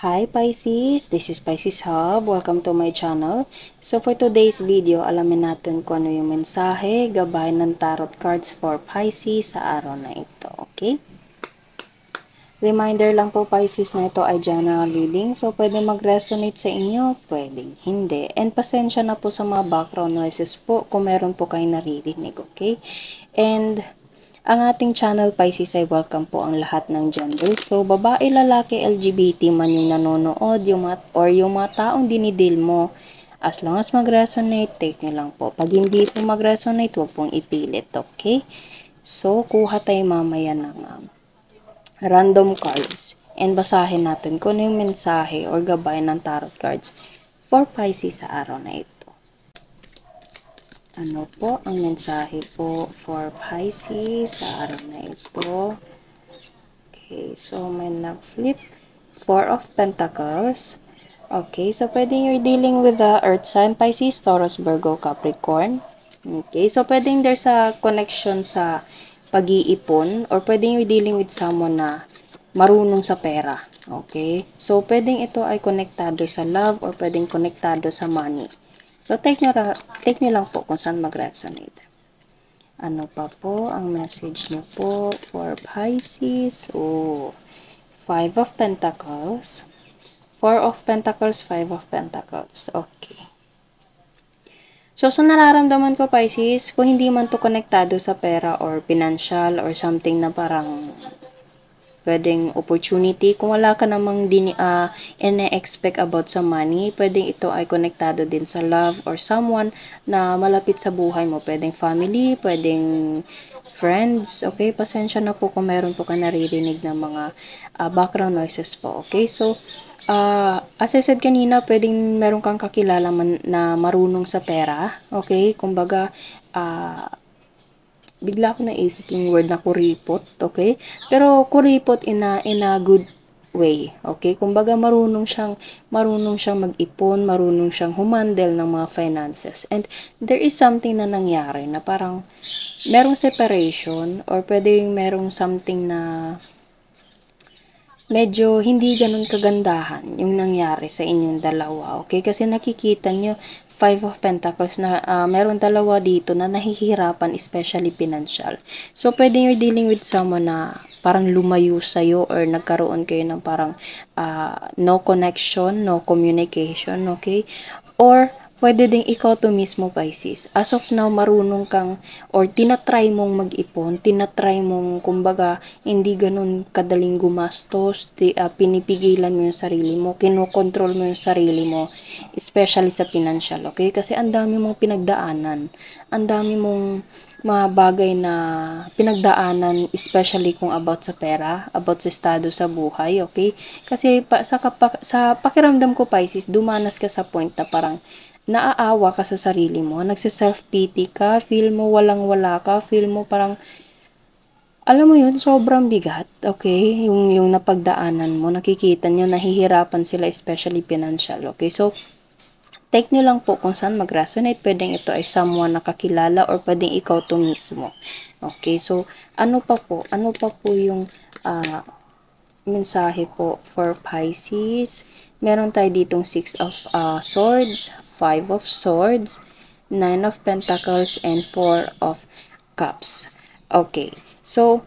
Hi Pisces, this is Pisces Hub. Welcome to my channel. So for today's video, alamin natin kung ano yung mensahe, gabay ng tarot cards for Pisces sa araw na ito. Okay? Reminder lang po Pisces na ito ay general reading. So pwede mag-resonate sa inyo, pwedeng hindi. And pasensya na po sa mga background noises po kung meron po kayo naririnig. Okay? And ang ating channel Pisces ay welcome po ang lahat ng gender. So, babae, lalaki, LGBT man yung nanonood, yung mga taong dinidil mo. As long as mag-resonate, take nyo lang po. Pag hindi po mag-resonate, huwag pong ipilit, okay? So, kuha tayo mamaya ng random cards. And basahin natin kung ano yung mensahe or gabay ng tarot cards for Pisces sa araw na ito. Ano po ang mensahe po for Pisces sa araw na ito? Okay, so may nag-flip. Four of Pentacles. Okay, so pwedeng you're dealing with the Earth sign, Pisces, Taurus, Virgo, Capricorn. Okay, so pwedeng there's a connection sa pag-iipon or pwedeng you're dealing with someone na marunong sa pera. Okay, so pwedeng ito ay konektado sa love or pwedeng konektado sa money. So, take nyo lang po kung saan mag-resonate. Ano pa po ang message nyo po for Pisces? Oh, Five of Pentacles. Four of Pentacles, Five of Pentacles. Okay. So, sa nararamdaman ko, Pisces, kung hindi man to konektado sa pera or financial or something na parang pwedeng opportunity. Kung wala ka namang ine-expect about sa money, pwedeng ito ay konektado din sa love or someone na malapit sa buhay mo. Pwedeng family, pwedeng friends. Okay, pasensya na po kung meron po ka naririnig ng mga background noises po. Okay, so as I said kanina, pwedeng meron kang kakilala na marunong sa pera. Okay, kumbaga, bigla ko naisip yung word na kuripot, okay? Pero kuripot in a good way, okay? Kumbaga marunong siyang mag-ipon, marunong siyang humandle ng mga finances. And there is something na nangyari na parang merong separation or pwedeng merong something na medyo hindi ganun kagandahan yung nangyari sa inyong dalawa, okay? Kasi nakikita nyo, Five of Pentacles na meron dalawa dito na nahihirapan, especially financial. So, pwede you're dealing with someone na parang lumayo sa'yo or nagkaroon kayo ng parang no connection, no communication, okay? Or, pwede ding ikaw to mismo, Pisces. As of now, marunong kang or tinatry mong mag-ipon, tinatry mong, kumbaga, hindi ganun kadaling gumastos, pinipigilan mo yung sarili mo, kinokontrol mo yung sarili mo, especially sa financial, okay? Kasi ang dami mong pinagdaanan, ang dami mong mga bagay na pinagdaanan, especially kung about sa pera, about sa estado sa buhay, okay? Kasi sa pakiramdam ko, Pisces, dumanas ka sa point na parang naaawa ka sa sarili mo, nagse-self-pity ka, feel mo walang-wala ka, feel mo parang, alam mo yun, sobrang bigat, okay? Yung napagdaanan mo, nakikita nyo, nahihirapan sila, especially financial, okay? So, take nyo lang po kung saan mag-resonate. Pwedeng ito ay someone na kakilala or pwedeng ikaw to mismo. Okay, so, ano pa po? Ano pa po yung mensahe po for Pisces? Meron tayo ditong Six of Swords, Five of Swords, Nine of Pentacles, and Four of Cups. Okay, so,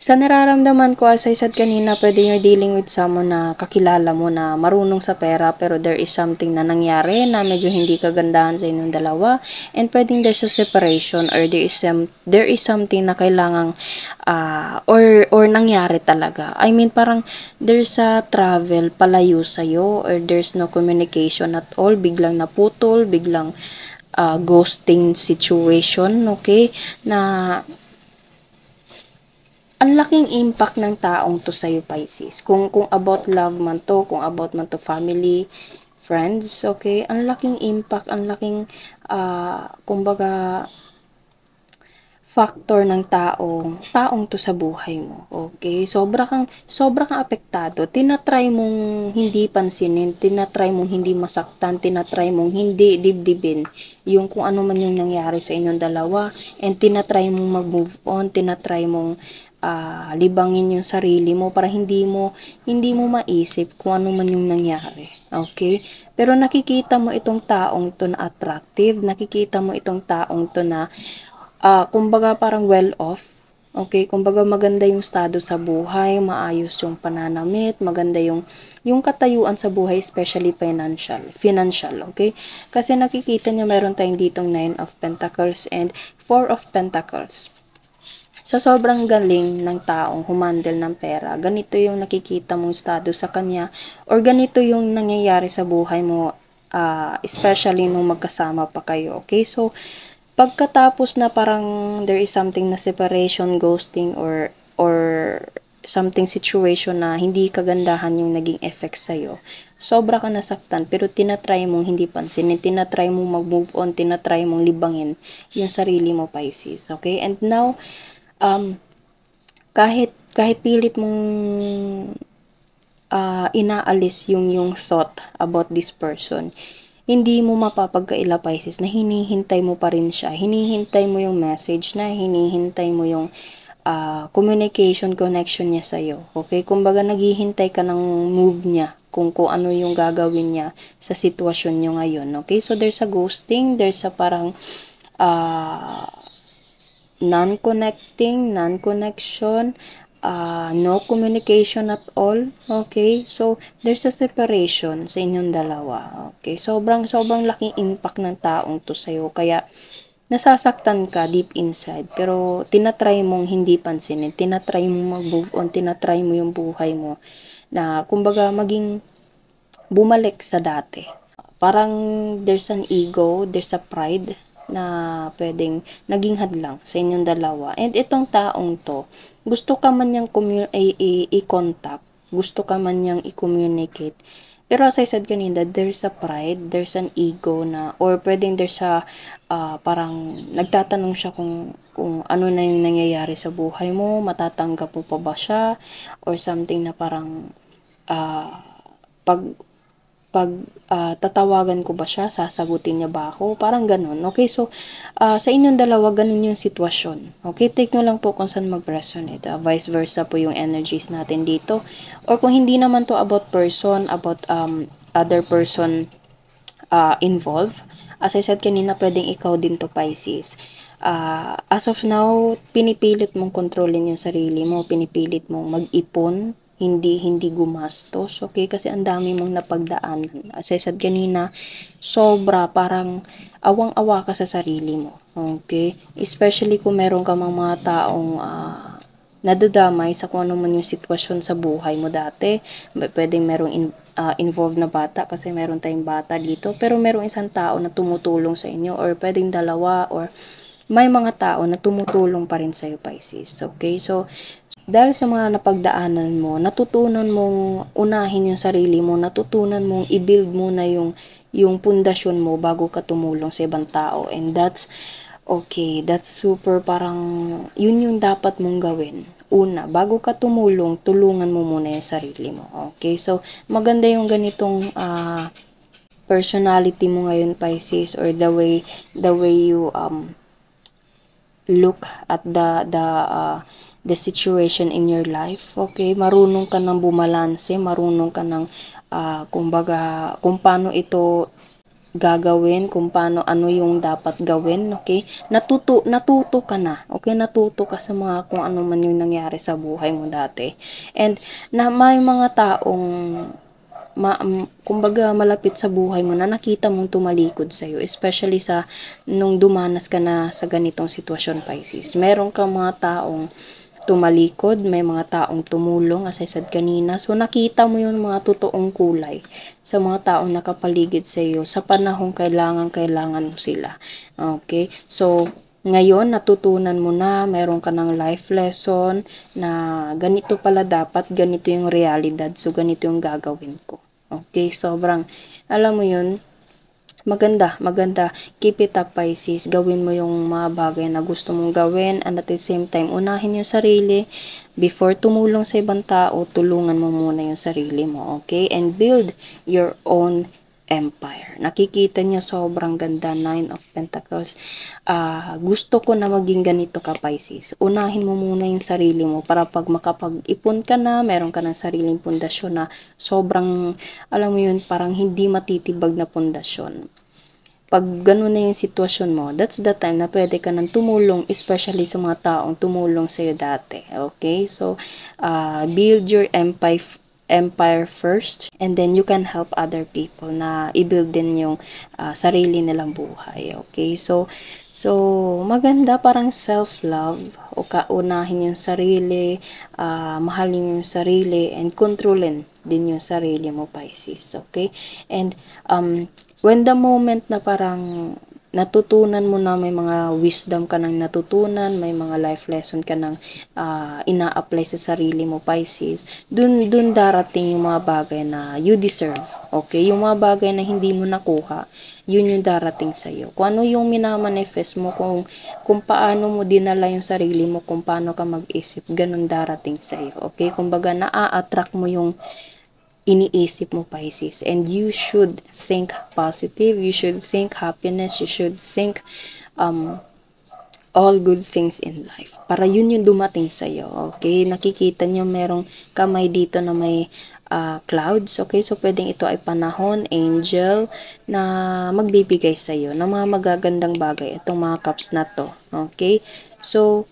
sa nararamdaman ko, as I said kanina, pwede you're dealing with someone na kakilala mo na marunong sa pera, pero there is something na nangyari na medyo hindi kagandahan sa inyong dalawa, and pwedeng there's a separation or there is something na kailangang or nangyari talaga. I mean, parang there's a travel palayo sa'yo or there's no communication at all, biglang naputol, biglang ghosting situation, okay, na ang laking impact ng taong to sa'yo, Pisces. Kung about love man to, kung about man to family, friends, okay? Ang laking impact, ang laking, kumbaga, factor ng taong to sa buhay mo, okay? Sobra kang apektado. Tinatry mong hindi pansinin, tinatry mong hindi masaktan, tinatry mong hindi dibdibin yung kung ano man yung nangyari sa inyong dalawa, and tinatry mong mag-move on, tinatry mong libangin yung sarili mo para hindi mo maisip kung ano man yung nangyari. Okay? Pero nakikita mo itong taong to na attractive, nakikita mo itong taong to na kumbaga parang well off. Okay, kumbaga maganda yung estado sa buhay, maayos yung pananamit, maganda yung katayuan sa buhay, especially financial, okay? Kasi nakikita niyo meron tayong ditong 9 of Pentacles and 4 of Pentacles. Sa sobrang galing ng taong humandle ng pera, ganito yung nakikita mong estado sa kanya or ganito yung nangyayari sa buhay mo, especially nung magkasama pa kayo, okay? So, pagkatapos na parang there is something na separation, ghosting, or something situation na hindi kagandahan yung naging effect sa'yo, sobra ka nasaktan, pero tinatry mong hindi pansinin, tinatry mong mag-move on, tinatry mong libangin yung sarili mo, Pisces, okay? And now, kahit pilit mong inaalis yung thought about this person, hindi mo mapapagkaila, Pisces, na hinihintay mo pa rin siya. Hinihintay mo yung message na, hinihintay mo yung communication, connection niya sa'yo. Okay? Kumbaga, naghihintay ka ng move niya kung ano yung gagawin niya sa sitwasyon niyo ngayon. Okay? So, there's a ghosting, there's a parang non-connecting, non-connection, no communication at all. Okay? So, there's a separation sa inyong dalawa. Okay? Sobrang laking impact ng taong to sa'yo. Kaya, nasasaktan ka deep inside. Pero, tinatry mong hindi pansinin. Tinatry mong mag-move on. Tinatry mo yung buhay mo. Na, kumbaga, maging bumalik sa dati. Parang, there's an ego, there's a pride na pwedeng naging hadlang sa inyong dalawa. And itong taong to, gusto ka man niyang i-contact, gusto ka man niyang i-communicate. Pero as I said kanina, there's a pride, there's an ego na, or pwedeng there's a, parang nagtatanong siya kung ano na yung nangyayari sa buhay mo, matatanggap mo pa ba siya, or something na parang, tatawagan ko ba siya, sasagutin niya ba ako, parang ganun. Okay, so, sa inyong dalawa, ganun yung sitwasyon. Okay, take nyo lang po kung saan mag-resonate. Vice versa po yung energies natin dito. Or kung hindi naman to about person, about other person involved, as I said kanina, pwedeng ikaw din to, Pisces. As of now, pinipilit mong kontrolin yung sarili mo, pinipilit mong mag-ipon, hindi gumastos, okay? Kasi ang dami mong napagdaanan. As I said kanina, sobra, parang awang-awa ka sa sarili mo, okay? Especially kung meron ka mga taong nadadamay sa kung ano man yung sitwasyon sa buhay mo dati. Pwedeng merong involved na bata kasi meron tayong bata dito, pero merong isang tao na tumutulong sa inyo, or pwedeng dalawa, or may mga tao na tumutulong pa rin sa'yo, Pisces, okay? So, dahil sa mga napagdaanan mo, natutunan mong unahin yung sarili mo, natutunan mong i-build muna yung pundasyon mo bago ka tumulong sa ibang tao. And that's okay, that's super, parang yun yung dapat mong gawin. Una, bago ka tumulong, tulungan mo muna yung sarili mo. Okay, so maganda yung ganitong personality mo ngayon, Pisces, or the way you look at the situation in your life. Okay, marunong ka ng bumalanse, marunong ka ng kumbaga kung paano ito gagawin, kung paano, ano yung dapat gawin, okay? Natuto ka na, okay? Natuto ka sa mga kung ano man yung nangyari sa buhay mo dati. And na may mga taong kumbaga malapit sa buhay mo na nakita mong tumalikod sa'yo, especially sa nung dumanas ka na sa ganitong sitwasyon, Pisces. Meron kang mga taong tumalikod, may mga taong tumulong, as I said kanina. So, nakita mo yung mga totoong kulay sa mga taong nakapaligid sa iyo sa panahong kailangan mo sila. Okay? So, ngayon, natutunan mo na, meron ka ng life lesson na ganito pala dapat, ganito yung realidad, so ganito yung gagawin ko. Okay? Sobrang, alam mo yun, maganda. Keep it up, Pisces. Gawin mo yung mga bagay na gusto mong gawin, and at the same time, unahin yung sarili. Before tumulong sa ibang tao, tulungan mo muna yung sarili mo, okay? And build your own Empire. Nakikita niyo sobrang ganda, Nine of Pentacles. Gusto ko na maging ganito ka, Pisces. Unahin mo muna yung sarili mo para pag makapag-ipon ka na, meron ka ng sariling pundasyon na sobrang, alam mo yun, parang hindi matitibag na pundasyon. Pag ganun na yung sitwasyon mo, that's the time na pwede ka nang tumulong, especially sa mga taong tumulong sa'yo dati. Okay? So, build your empire first, and then you can help other people na i-build din yung sarili nilang buhay. Okay? So maganda, parang self-love, o kaunahin yung sarili, mahalin yung sarili, and kontrolin din yung sarili mo, Pisces. Okay? And when the moment na parang natutunan mo na, may mga wisdom ka nang natutunan, may mga life lesson ka nang ina-apply sa sarili mo, Pisces, dun darating yung mga bagay na you deserve. Okay? Yung mga bagay na hindi mo nakuha, yun yung darating sa'yo. Kung ano yung minamanifest mo, kung paano mo dinala yung sarili mo, kung paano ka mag-isip, ganun darating sa'yo. Okay? Kumbaga, na-attract mo yung iniisip mo, Pisces, and you should think positive, you should think happiness, you should think all good things in life, para yun yung dumating sa'yo. Okay? Nakikita nyo merong kamay dito na may clouds. Okay? So pwedeng ito ay panahon, angel, na magbibigay sa'yo ng mga magagandang bagay, itong mga cups na to. Okay? So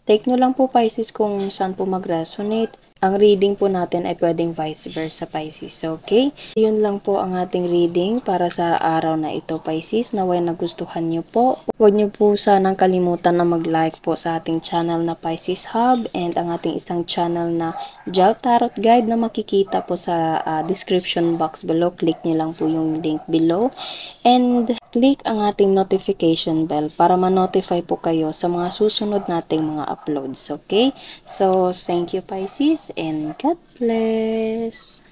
take nyo lang po, Pisces, kung saan po mag-resonate. Ang reading po natin ay pwedeng vice versa, Pisces. Okay? Yun lang po ang ating reading para sa araw na ito, Pisces. Naway nagustuhan nyo po. Huwag nyo po sanang kalimutan na mag-like po sa ating channel na Pisces Hub, and ang ating isang channel na Jal Tarot Guide na makikita po sa description box below. Click nyo lang po yung link below. And click ang ating notification bell para ma-notify po kayo sa mga susunod nating mga uploads. Okay? So, thank you, Pisces, and God bless!